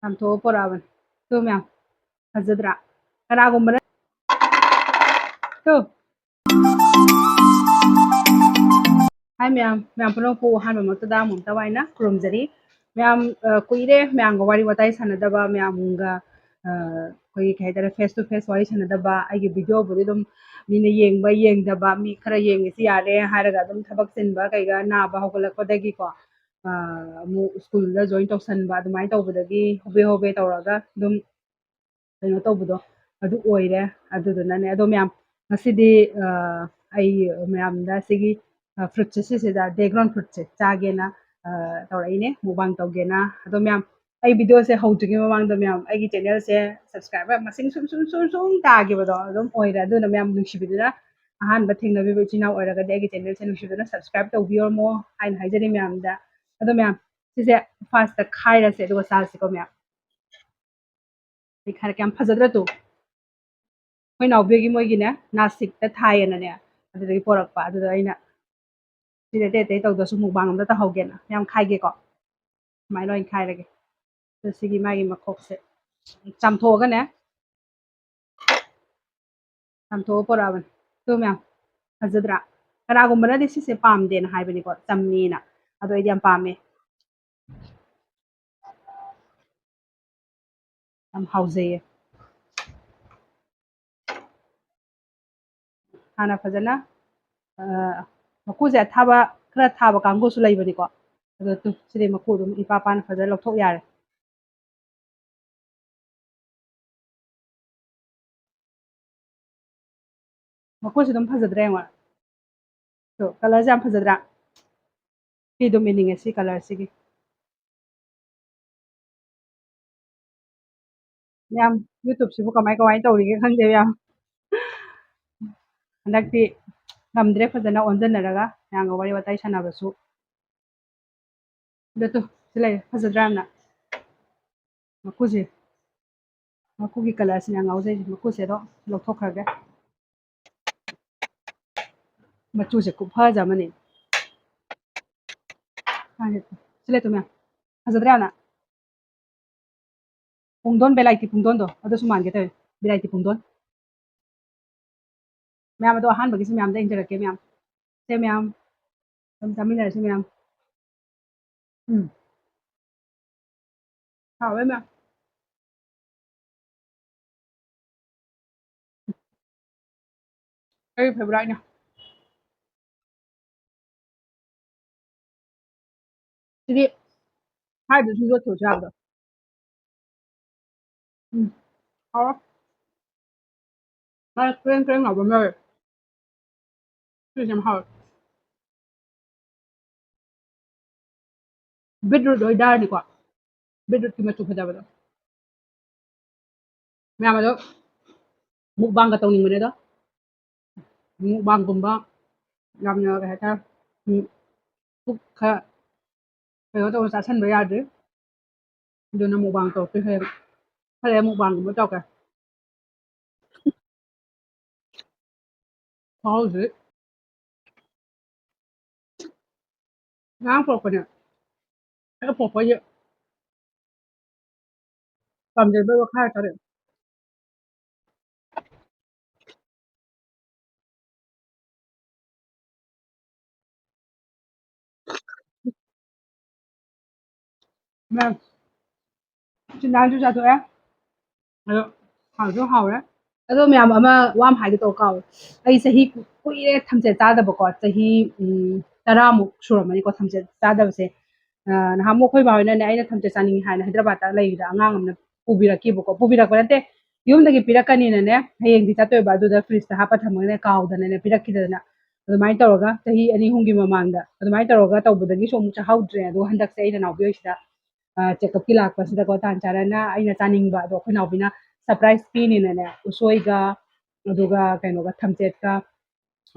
ꯆꯥꯝꯊꯣꯛꯑ ꯄꯣꯔꯛꯑꯕꯅꯤ two ꯃꯌꯥꯝ ꯐꯖꯗ꯭ꯔꯥ ꯀꯅꯥꯒꯨꯝꯕꯅ two ꯍꯥꯏ ꯃꯌꯥꯝ ꯃꯌꯥꯝ ꯄꯨꯝꯅꯃꯛꯄꯨ ꯑꯍꯥꯟꯕꯃꯛꯇꯗ ꯑꯃꯨꯛꯇ ꯑꯩꯅ ꯈꯨꯔꯨꯝꯖꯔꯤ ꯃꯌꯥꯝ ꯀꯨꯏꯔꯦ ꯃꯌꯥꯝꯒ ꯋꯥꯔꯤ ꯋꯥꯇꯥꯏ ꯁꯥꯟꯅꯗꯕ ꯃꯌꯥꯝꯒ ꯑꯩꯈꯣꯏꯒꯤ ꯀꯩ ꯍꯥꯏꯇꯥꯔꯦ ꯐꯦꯁ ꯇꯨ ꯐꯦꯁ ꯋꯥꯔꯤ ꯁꯥꯟꯅꯗꯕ ꯑꯩꯒꯤ ꯚꯤꯗꯤꯑꯣꯕꯨꯗꯤ ꯑꯗꯨꯝ ꯃꯤꯅ ꯌꯦꯡꯕ ꯌꯦꯡꯗꯕ ꯃꯤ ꯈꯔ ꯌꯦꯡꯉꯤꯁꯤ ꯌꯥꯔꯦ ꯍꯥꯏꯔꯒ ꯑꯗꯨꯝ ꯊꯕꯛ ꯆꯤꯟꯕ ꯀꯩꯒ ꯅꯥꯕ ꯍꯧꯒꯠꯂꯛꯄꯗꯒꯤꯀꯣ ꯑꯃꯨꯛ ꯁ꯭ꯀꯨꯜꯗ ꯖꯣꯏꯟ ꯇꯧꯁꯟꯕ ꯑꯗꯨꯃꯥꯏꯅ ꯇꯧꯕꯗꯒꯤ ꯍꯣꯕꯦ ꯍꯣꯕꯦ ꯇꯧꯔꯒ ꯑꯗꯨꯝ ꯀꯩꯅꯣ ꯇꯧꯕꯗꯣ ꯑꯗꯨ ꯑꯣꯏꯔꯦ ꯑꯗꯨꯗꯨꯅꯅꯦ ꯑꯗꯣ ꯃꯌꯥꯝ ꯉꯁꯤꯗꯤ ꯑꯩ ꯃꯌꯥꯝꯗ ꯁꯤꯒꯤ ꯐ꯭ꯔꯨꯠꯁꯦ ꯁꯤꯁꯤꯗ ꯗꯦꯒ꯭ꯔꯣꯟ ꯐ꯭ꯔꯨꯠꯁꯦ ꯆꯥꯒꯦꯅ ꯇꯧꯔꯛꯏꯅꯦ ꯃꯨꯛꯕꯥꯡ ꯇꯧꯒꯦꯅ ꯑꯗꯣ ꯃꯌꯥꯝ ꯑꯩ ꯚꯤꯗꯤꯑꯣꯁꯦ ꯍꯧꯗ꯭ꯔꯤꯉꯩ ꯃꯃꯥꯡꯗ ꯃꯌꯥꯝ ꯑꯩꯒꯤ ꯆꯦꯅꯦꯜꯁꯦ ꯁꯕꯁꯀ꯭ꯔꯥꯏꯕꯔ ꯃꯁꯤꯡ ꯁꯨꯝ ꯇꯥꯈꯤꯕꯗꯣ ꯑꯗꯨꯝ ꯑꯣꯏꯔꯦ ꯑꯗꯨꯅ ꯃꯌꯥꯝ ꯅꯨꯡꯁꯤꯕꯤꯗꯨꯅ ꯑꯍꯥꯟꯕ ꯊꯦꯡꯅꯕꯤꯕ ꯏꯆꯤꯜ ꯏꯅꯥꯎ ꯑꯣꯏꯔꯒꯗꯤ ꯑꯩꯒꯤ ꯆꯦꯅꯦꯜꯁꯦ ꯅꯨꯡꯁꯤꯕꯤꯗꯨꯅ ꯁꯕꯁꯀ꯭ꯔꯥꯏꯕ ꯇꯧꯕꯤꯔꯝꯃꯣ ꯍꯥꯏꯅ ꯍꯥꯏꯖꯔꯤ ꯃꯌꯥꯝꯗ ꯑꯗꯣ ꯃꯌꯥꯝ ꯁꯤꯁꯦ ꯐꯥꯔꯁꯇ ꯈꯥꯏꯔꯁꯦ ꯑꯗꯨꯒ ꯆꯥꯔꯁꯤꯀꯣ ꯃꯌꯥꯝ ꯑꯩ ꯈꯥꯏꯔꯛꯀꯦ ꯌꯥꯝ ꯐꯖꯗ꯭ꯔꯥ ꯇꯨ ꯑꯩꯈꯣꯏ ꯅꯥꯎꯕꯤꯒꯤ ꯃꯣꯏꯒꯤꯅꯦ ꯅꯥꯁꯤꯛꯇ ꯊꯥꯏꯌꯦꯅꯅꯦ ꯑꯗꯨꯗꯒꯤ ꯄꯣꯔꯛꯄ ꯑꯗꯨꯗ ꯑꯩꯅ ꯁꯤꯗꯤ ꯑꯇꯩ ꯑꯇꯩ ꯇꯧꯗ꯭ꯔꯁꯨ ꯃꯨꯛꯕꯥꯡ ꯑꯝꯇ ꯇꯧꯍꯧꯒꯦꯅ ꯌꯥꯝ ꯈꯥꯏꯒꯦꯀꯣ ꯁꯨꯃꯥꯏꯅ ꯑꯣꯏꯅ ꯈꯥꯏꯔꯒꯦ ꯑꯗꯣ ꯁꯤꯒꯤ ꯃꯥꯒꯤ ꯃꯈꯣꯛꯁꯦ ꯆꯥꯝꯊꯣꯛꯑꯒꯅꯦ ꯆꯥꯝꯊꯣꯛꯑ ꯄꯣꯔꯛꯑꯕꯅꯤ ꯇꯨ ꯃꯌꯥꯝ ꯐꯖꯗ꯭ꯔꯥ ꯀꯅꯥꯒꯨꯝꯕꯅꯗꯤ ꯁꯤꯁꯦ ꯄꯥꯝꯗꯦꯅ ꯍꯥꯏꯕꯅꯤꯀꯣ ꯆꯝꯃꯦꯅ ꯑꯗꯣ ꯑꯩꯗꯤ ꯌꯥꯝ ꯄꯥꯝꯃꯦ ꯌꯥꯝ ꯍꯥꯎꯖꯩꯌꯦ ꯍꯥꯟꯅ ꯐꯖꯅ ꯃꯀꯨꯁꯦ ꯑꯊꯥꯕ ꯈꯔ ꯊꯥꯕ ꯀꯥꯡꯕꯨꯁꯨ ꯂꯩꯕꯅꯤꯀꯣ ꯑꯗꯣ ꯁꯤꯗꯤ ꯃꯀꯨ ꯑꯗꯨꯝ ꯏꯄꯥ ꯄꯥꯅ ꯐꯖꯅ ꯂꯧꯊꯣꯛ ꯌꯥꯔꯦ ꯃꯀꯨꯁꯨ ꯑꯗꯨꯝ ꯐꯖꯗ꯭ꯔꯥ ꯌꯦꯡꯉꯣ ꯑꯗꯣ ꯀꯂꯔꯁꯦ ꯌꯥꯝ ꯐꯖꯗ꯭ꯔꯥ ꯁꯤ ꯑꯗꯨꯝ ꯏꯅꯤꯡꯉꯦ ꯁꯤ ꯀꯂꯔꯁꯤꯒꯤ ꯃꯌꯥꯝ ꯌꯨꯇꯨꯞꯁꯤꯕꯨ ꯀꯃꯥꯏ ꯇꯧꯔꯤꯒꯦ ꯈꯪꯗꯦ ꯃꯌꯥꯝ ꯍꯟꯗꯛꯇꯤ ꯉꯝꯗ꯭ꯔꯦ ꯐꯖꯅ ꯑꯣꯟꯖꯟꯅꯔꯒ ꯃꯌꯥꯝꯒ ꯋꯥꯔꯤ ꯋꯥꯇꯥꯏ ꯁꯥꯟꯅꯕꯁꯨ ꯑꯗ ꯇꯨ ꯁꯤ ꯂꯩꯔꯦ ꯐꯖꯗ꯭ꯔꯥ ꯌꯥꯝꯅ ꯃꯀꯨꯁꯦ ꯃꯀꯨꯒꯤ ꯀꯂꯔꯁꯤꯅ ꯌꯥꯝ ꯉꯥꯎꯖꯩꯁꯦ ꯃꯀꯨꯁꯦꯗꯣ ꯂꯧꯊꯣꯛꯈ꯭ꯔꯒꯦ ꯃꯆꯨꯁꯦ ꯈꯨꯐꯖ ꯑꯃꯅꯤ ꯁꯤ ꯂꯩ ꯇꯨ ꯃꯌꯥꯝ ꯐꯖꯗ꯭ꯔꯥ ꯌꯥꯝꯅ ꯄꯨꯡꯗꯣꯟ ꯕꯦꯂꯥꯏꯇꯤ ꯄꯨꯡꯗꯣꯟꯗꯣ ꯑꯗꯨꯁꯨ ꯃꯥꯟꯒꯦ ꯇꯧꯋꯦ ꯕꯦꯂꯥꯏꯇꯤ ꯄꯨꯡꯗꯣꯟ ꯃꯌꯥꯝ ꯑꯗꯣ ꯑꯍꯥꯟꯕꯒꯤꯁꯤ ꯃꯌꯥꯝꯗ ꯏꯟꯖꯔꯛꯀꯦ ꯃꯌꯥꯝ ꯁꯦ ꯃꯌꯥꯝ ꯑꯗꯨꯝ ꯆꯥꯃꯤꯟꯅꯔꯁꯤ ꯃꯌꯥꯝ ꯍꯥꯎꯋꯦ ꯃꯌꯥꯝ ꯑꯩꯒꯤ ꯐꯦꯚꯣꯔꯥꯏꯠꯅꯦ ꯁꯤꯗꯤ ꯍꯥꯏꯗ꯭ꯔꯁꯨ ꯌꯣꯠꯊ꯭ꯔꯁꯨ ꯌꯥꯕꯗꯣ ꯍꯥꯎꯔꯣ ꯃꯥ ꯀ꯭ꯔꯦꯝ ꯀ꯭ꯔꯦꯝ ꯂꯥꯎꯕ ꯑꯃ ꯌꯥꯎꯋꯦ ꯁꯤꯁꯦ ꯌꯥꯝ ꯍꯥꯎꯋꯦ ꯕꯤꯠꯔꯨꯠ ꯑꯣꯏꯇꯥꯔꯗꯤꯀꯣ ꯕꯤꯠꯔꯨꯠꯀꯤ ꯃꯆꯨ ꯐꯖꯕꯗꯣ ꯃꯌꯥꯝ ꯑꯗꯣ ꯃꯨꯛꯕꯥꯡꯒ ꯇꯧꯅꯤꯡꯕꯅꯦ ꯑꯗꯣ ꯃꯨꯛꯕꯥꯡꯒꯨꯝꯕ ꯌꯥꯝꯅ ꯀꯩ ꯍꯥꯏꯇꯥꯔꯦ ꯄꯨꯛ ꯈꯔ ꯀꯩꯅꯣ ꯇꯧꯔ ꯆꯥꯁꯟꯕ ꯌꯥꯗ꯭ꯔꯤ ꯑꯗꯨꯅ ꯃꯨꯛꯕꯥꯡ ꯇꯧꯔꯛꯇ꯭ꯔꯤ ꯍꯌꯦꯡ ꯈꯔ ꯂꯩꯔ ꯃꯨꯛꯕꯥꯡꯒꯨꯝꯕ ꯇꯧꯔꯛꯀꯦ ꯈꯨꯍꯥꯎꯁꯤꯗꯤ ꯉꯔꯥꯡ ꯄꯨꯔꯛꯄꯅꯦ ꯍꯦꯛ ꯄꯨꯔꯛꯄꯒꯤ ꯄꯥꯝꯖꯕꯩ ꯋꯥꯈꯜ ꯍꯥꯏꯇꯥꯔꯦ ꯃꯌꯥꯝ ꯆꯤꯟꯗꯥꯁꯨ ꯆꯥꯊꯣꯛꯑꯦ ꯑꯗꯣ ꯍꯥꯎꯁꯨ ꯍꯥꯎꯔꯦ ꯑꯗꯣ ꯃꯌꯥꯝ ꯑꯃ ꯋꯥ ꯑꯃ ꯍꯥꯏꯒꯦ ꯇꯧꯔ ꯀꯥꯎꯋꯦ ꯑꯩ ꯆꯍꯤ ꯀꯨꯏꯔꯦ ꯊꯝꯆꯦꯠ ꯆꯥꯗꯕꯀꯣ ꯆꯍꯤ 10 ꯃꯨꯛ ꯁꯨꯔꯝꯃꯅꯤꯀꯣ ꯊꯝꯆꯦꯠ ꯆꯥꯗꯕꯁꯦ ꯅꯍꯥꯟꯃꯨꯛ ꯑꯩꯈꯣꯏ ꯕꯥ ꯍꯣꯏꯅꯅꯦ ꯑꯩꯅ ꯊꯝꯆꯦꯠ ꯆꯥꯅꯤꯡꯉꯤ ꯍꯥꯏꯅ ꯍꯩꯗ꯭ꯔꯕꯥꯠꯇ ꯂꯩꯕꯗ ꯑꯉꯥꯡ ꯑꯃꯅ ꯄꯨꯕꯤꯔꯛꯈꯤꯕꯀꯣ ꯄꯨꯕꯤꯔꯛꯄ ꯅꯠꯇꯦ ꯌꯨꯝꯗꯒꯤ ꯄꯤꯔꯛꯀꯅꯤꯅꯅꯦ ꯍꯌꯦꯡꯗꯤ ꯆꯠꯇꯣꯏꯕ ꯑꯗꯨꯗ ꯐ꯭ꯔꯤꯖꯇ ꯍꯥꯞꯄ ꯊꯝꯃꯒꯅꯦ ꯀꯥꯎꯗꯅꯅꯦ ꯄꯤꯔꯛꯈꯤꯗꯗꯅ ꯑꯗꯨꯃꯥꯏꯅ ꯇꯧꯔꯒ ꯆꯍꯤ 2-3ꯒꯤ ꯃꯃꯥꯡꯗ ꯑꯗꯨꯃꯥꯏꯅ ꯇꯧꯔꯒ ꯇꯧꯕꯗꯒꯤꯁꯨ ꯑꯃꯨꯛ ꯆꯥꯍꯧꯗ꯭ꯔꯦ ꯑꯗꯣ ꯍꯟꯗꯛꯁꯦ ꯑꯩꯅ ꯅꯥꯎꯕꯤ ꯍꯣꯏꯁꯤꯗ ꯆꯦꯛꯀꯞꯀꯤ ꯂꯥꯛꯄꯁꯤꯗꯀꯣ ꯇꯥꯟ ꯆꯥꯔꯅ ꯑꯩꯅ ꯆꯥꯅꯤꯡꯕ ꯑꯗꯣ ꯑꯩꯈꯣꯏ ꯅꯥꯎꯕꯤꯅ ꯁꯔꯄ꯭ꯔꯥꯏꯖ ꯄꯤꯅꯤꯅꯅꯦ ꯎꯁꯣꯏꯒ ꯑꯗꯨꯒ ꯀꯩꯅꯣꯒ ꯊꯝꯆꯦꯠꯀ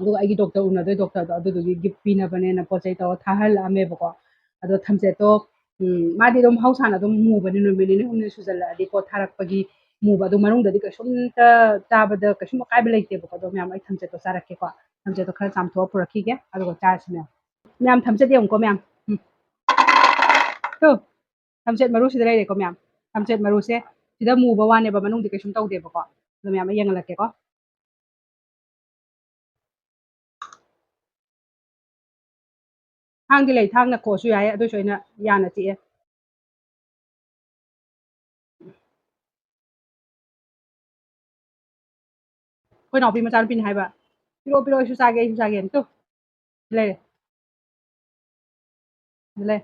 ꯑꯗꯨꯒ ꯑꯩꯒꯤ ꯗꯣꯛꯇꯔ ꯎꯅꯗꯣꯏ ꯗꯣꯛꯇꯔꯗꯣ ꯑꯗꯨꯗꯨꯒꯤ ꯒꯤꯐ ꯄꯤꯅꯕꯅꯦꯅ ꯄꯣꯠ ꯆꯩ ꯇꯧꯔ ꯊꯥꯍꯜꯂꯛꯑꯝꯃꯦꯕꯀꯣ ꯑꯗꯣ ꯊꯝꯆꯦꯠꯇꯣ ꯃꯥꯗꯤ ꯑꯗꯨꯝ ꯃꯍꯧꯁꯥꯅ ꯑꯗꯨꯝ ꯃꯨꯕꯅꯤ ꯅꯨꯃꯤꯠ 2-3 ꯁꯨꯖꯜꯂꯛꯑꯗꯤ ꯄꯣꯠ ꯊꯥꯔꯛꯄꯒꯤ ꯃꯨꯕ ꯑꯗꯨ ꯃꯅꯨꯡꯗꯗꯤ ꯀꯩꯁꯨꯝꯇ ꯆꯥꯕꯗ ꯀꯩꯁꯨꯝ ꯑꯀꯥꯏꯕ ꯂꯩꯇꯦꯕꯀꯣ ꯑꯗꯣ ꯃꯌꯥꯝ ꯑꯩ ꯊꯝꯆꯦꯠꯇꯣ ꯆꯥꯔꯛꯀꯦꯀꯣ ꯊꯝꯆꯦꯠꯇꯣ ꯈꯔ ꯆꯥꯝꯊꯣꯛꯑ ꯄꯨꯔꯛꯈꯤꯒꯦ ꯑꯗꯨꯒ ꯆꯥꯔꯁꯤ ꯃꯌꯥꯝ ꯊꯝꯆꯦꯠ ꯌꯦꯡꯉꯨꯀꯣ ꯃꯌꯥꯝ ꯇꯨ ꯊꯝꯆꯦꯠ ꯃꯔꯨꯁꯤꯗ ꯂꯩꯔꯦꯀꯣ ꯃꯌꯥꯝ ꯊꯝꯆꯦꯠ ꯃꯔꯨꯁꯦ ꯁꯤꯗ ꯃꯨꯕ ꯋꯥꯅꯦꯕ ꯃꯅꯨꯡꯗꯤ ꯀꯩꯁꯨꯝ ꯇꯧꯗꯦꯕꯀꯣ ꯑꯗꯣ ꯃꯌꯥꯝ ꯑꯃ ꯌꯦꯡꯍꯜꯂꯛꯀꯦꯀꯣ ꯊꯥꯡꯗꯤ ꯂꯩ ꯊꯥꯡꯅ ꯀꯣꯠꯁꯨ ꯌꯥꯏ ꯑꯗꯨꯁꯨ ꯑꯩꯅ ꯌꯥꯅ ꯆꯤꯛꯑꯦ ꯑꯩꯈꯣꯏ ꯅꯥꯎꯄꯤ ꯃꯆꯥꯅꯨꯄꯤꯅ ꯍꯥꯏꯕ ꯄꯤꯔꯛꯑꯣ ꯄꯤꯔꯛꯑꯣ ꯑꯩꯁꯨ ꯆꯥꯒꯦꯅ ꯇꯨ ꯂꯩꯔꯦ ꯂꯩ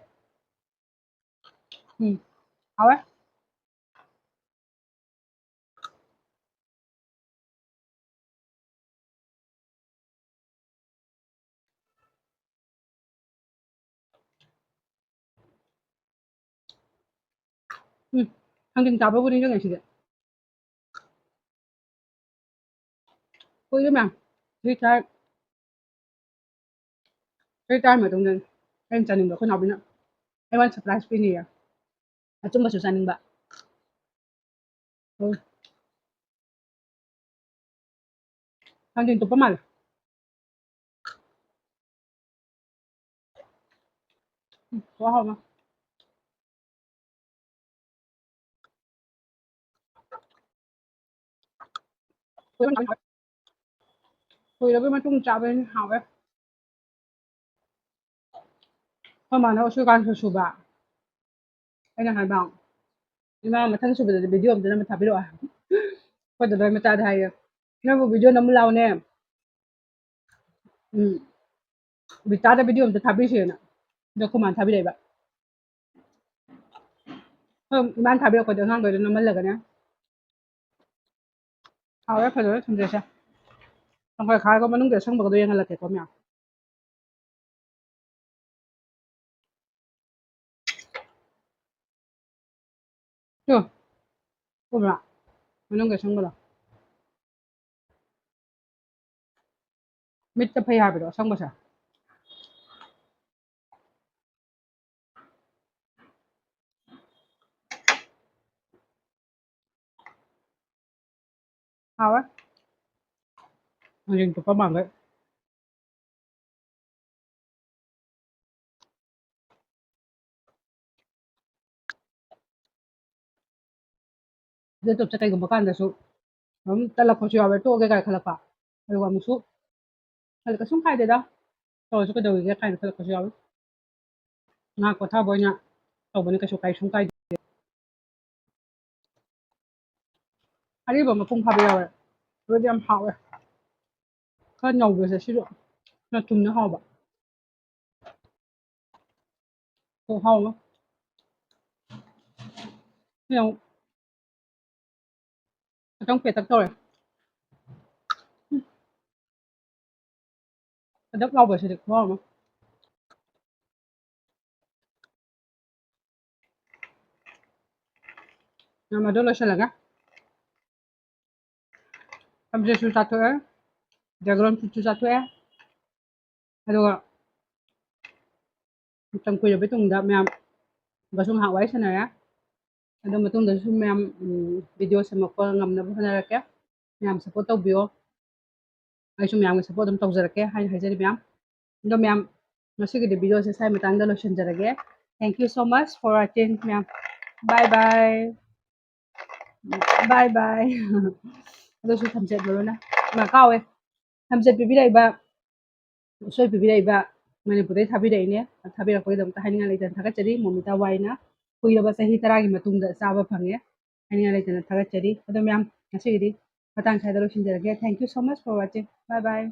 ꯍꯥꯎꯋꯦ ꯊꯥꯡꯖꯤꯡ ꯆꯥꯕꯕꯨ ꯅꯤꯡꯁꯤꯡꯉꯦ ꯁꯤꯗꯤ ꯀꯨꯏꯔꯦ ꯃꯌꯥꯝ ꯁꯤ ꯆꯥꯔ ꯃꯇꯨꯡꯗꯅꯤ ꯑꯩꯅ ꯆꯥꯅꯤꯡꯕ ꯑꯩꯈꯣꯏ ꯅꯥꯎꯄꯤꯅ ꯑꯩꯉꯣꯟꯗ ꯁꯔꯄ꯭ꯔꯥꯏꯖ ꯄꯤꯅꯤꯌꯦ ꯑꯆꯨꯝꯕꯁꯨ ꯆꯥꯅꯤꯡꯕ ꯊꯥꯡꯖꯤꯡ ꯇꯨꯞꯄ ꯃꯥꯜꯂꯦ ꯈꯨꯍꯥꯎ ꯑꯃ ꯀꯨꯏꯔꯕꯩ ꯃꯇꯨꯡ ꯆꯥꯕꯅꯤꯅ ꯍꯥꯎꯋꯦ ꯑꯩꯈꯣꯏ ꯃꯥꯅ ꯎꯁꯣꯏ ꯁꯨꯕ ꯑꯩꯅ ꯍꯥꯏꯕ ꯏꯃꯥ ꯃꯊꯪ ꯁꯨꯕꯗꯗꯤ ꯚꯤꯗꯤꯑꯣ ꯑꯝꯇ ꯅꯝꯃ ꯊꯥꯕꯤꯔꯛꯑꯣ ꯑꯩꯈꯣꯏ ꯗꯥꯗꯥꯏ ꯃꯆꯥꯗ ꯍꯥꯏꯌꯦ ꯅꯪꯕꯨ ꯚꯤꯗꯤꯑꯣ ꯅꯝꯃꯨ ꯂꯥꯎꯅꯦ ꯕꯤꯇꯥꯗ ꯚꯤꯗꯤꯑꯣ ꯑꯝꯇ ꯊꯥꯕꯤꯁꯦꯅ ꯑꯗꯣ ꯑꯩꯈꯣꯏ ꯃꯥꯅ ꯊꯥꯕꯤꯔꯛꯏꯕ ꯏꯃꯥꯅ ꯊꯥꯕꯤꯔꯛꯄꯗꯣ ꯑꯉꯥꯡꯈꯩꯗꯣ ꯅꯝꯍꯜꯂꯒꯅꯦ ꯍꯥꯎꯋꯦ ꯐꯖꯅ ꯊꯝꯆꯦꯠꯁꯦ ꯇꯪꯈꯥꯏ ꯈꯥꯏꯔꯒ ꯃꯅꯨꯡꯗ ꯑꯁꯪꯕꯒꯗꯣ ꯌꯦꯡꯍꯜꯂꯛꯀꯦꯀꯣ ꯃꯌꯥꯝ ꯇꯨ ꯎꯕ꯭ꯔꯥ ꯃꯅꯨꯡꯗ ꯑꯁꯪꯕꯗꯣ ꯃꯤꯠꯇ ꯐꯩ ꯍꯥꯏꯕꯗꯣ ꯑꯁꯪꯕꯁꯦ ꯍꯥꯎꯋꯦ ꯊꯥꯡꯖꯤꯡ ꯇꯨꯞꯄ ꯃꯥꯟꯈꯩ ꯌꯨꯇꯨꯞꯇ ꯀꯩꯒꯨꯝꯕ ꯀꯥꯟꯗꯁꯨ ꯑꯗꯨꯝ ꯇꯜꯂꯛꯄꯁꯨ ꯌꯥꯎꯋꯦ ꯇꯣꯛꯑꯒꯦ ꯀꯥꯏꯅ ꯈꯜꯂꯛꯄ ꯑꯗꯨꯒ ꯑꯃꯨꯛꯁꯨ ꯀꯩꯁꯨꯝ ꯀꯥꯏꯗꯦꯗ ꯇꯧꯔꯁꯨ ꯀꯩꯗꯧꯋꯦꯒꯦ ꯀꯥꯏꯅ ꯈꯜꯂꯛꯄꯁꯨ ꯌꯥꯎꯋꯤ ꯉꯥꯏꯍꯥꯛ ꯄꯣꯊꯥꯕ ꯑꯣꯏꯅ ꯇꯧꯕꯅꯤ ꯀꯩꯁꯨꯝ ꯀꯥꯏꯗꯦ ꯑꯔꯤꯕ ꯃꯄꯨꯡ ꯐꯥꯕ ꯌꯥꯎꯋꯦ ꯑꯗꯨꯗꯤ ꯌꯥꯝ ꯍꯥꯎꯋꯦ ꯈꯔ ꯅꯧꯕꯁꯦ ꯁꯤꯁꯨ ꯈꯔ ꯊꯨꯝꯅ ꯍꯥꯎꯕ ꯈꯨꯍꯥꯎ ꯑꯃ ꯁꯤ ꯑꯃꯨꯛ ꯈꯤꯇꯪ ꯄꯦꯇꯛ ꯇꯧꯔꯦ ꯄꯦꯇꯛ ꯂꯥꯎꯕꯁꯤꯗꯤ ꯈꯨꯍꯥꯎ ꯑꯃ ꯃꯗꯨ ꯂꯣꯏꯁꯤꯜꯂꯒ ꯊꯝꯆꯦꯠꯁꯨ ꯆꯥꯊꯣꯛꯑꯦ ꯗ꯭ꯔꯥꯒꯟ ꯐ꯭ꯔꯨꯠꯁꯨ ꯆꯥꯊꯣꯛꯑꯦ ꯑꯗꯨꯒ ꯃꯇꯝ ꯀꯨꯏꯔꯕꯩ ꯇꯨꯡꯗ ꯃꯌꯥꯝꯒꯁꯨ ꯉꯥꯏꯍꯥꯛ ꯋꯥꯔꯤ ꯁꯥꯟꯅꯔꯦ ꯑꯗꯨ ꯃꯇꯨꯡꯗꯁꯨ ꯃꯌꯥꯝ ꯚꯤꯗꯤꯑꯣ ꯁꯦꯝꯃꯛꯄ ꯉꯝꯅꯕ ꯍꯣꯠꯅꯔꯛꯀꯦ ꯃꯌꯥꯝ ꯁꯞꯄꯣꯔꯠ ꯇꯧꯕꯤꯌꯣ ꯑꯩꯁꯨ ꯃꯌꯥꯝꯒꯤ ꯁꯞꯄꯣꯔꯠ ꯑꯗꯨꯝ ꯇꯧꯖꯔꯛꯀꯦ ꯍꯥꯏꯅ ꯍꯥꯏꯖꯔꯤ ꯃꯌꯥꯝ ꯑꯗꯣ ꯃꯌꯥꯝ ꯉꯁꯤꯒꯤꯗꯤ ꯚꯤꯗꯤꯑꯣꯁꯦ ꯁ꯭ꯋꯥꯏ ꯃꯇꯥꯡꯗ ꯂꯣꯏꯁꯤꯟꯖꯔꯒꯦ thank you so much for watching ꯃꯌꯥꯝ ꯕꯥꯏ ꯕꯥꯏ ꯕꯥꯏ ꯕꯥꯏ ꯑꯗꯨꯁꯨ ꯊꯝꯆꯦꯠ ꯃꯔꯨꯅ ꯀꯥꯎꯋꯦ ꯊꯝꯆꯦꯠ ꯄꯤꯕꯤꯔꯛꯏꯕ ꯎꯁꯣꯏ ꯄꯤꯕꯤꯔꯛꯏꯕ ꯃꯅꯤꯄꯨꯔꯗꯩ ꯊꯥꯕꯤꯔꯛꯏꯅꯦ ꯊꯥꯕꯤꯔꯛꯄꯒꯤꯗꯃꯛꯇ ꯍꯥꯏꯅꯤꯡꯉꯥꯏ ꯂꯩꯇꯅ ꯊꯥꯒꯠꯆꯔꯤ ꯃꯣꯃꯤꯇꯥ ꯋꯥꯏꯅ ꯀꯨꯏꯔꯕ ꯆꯍꯤ 10ꯒꯤ ꯃꯇꯨꯡꯗ ꯆꯥꯕ ꯐꯪꯉꯦ ꯍꯥꯏꯅꯤꯡꯉꯥꯏ ꯂꯩꯇꯅ ꯊꯥꯒꯠꯆꯔꯤ ꯑꯗꯣ ꯃꯌꯥꯝ ꯉꯁꯤꯒꯤꯗꯤ ꯃꯇꯥꯡ ꯁ꯭ꯋꯥꯏꯗ ꯂꯣꯏꯁꯤꯟꯖꯔꯒꯦ thank you so much for watching bye by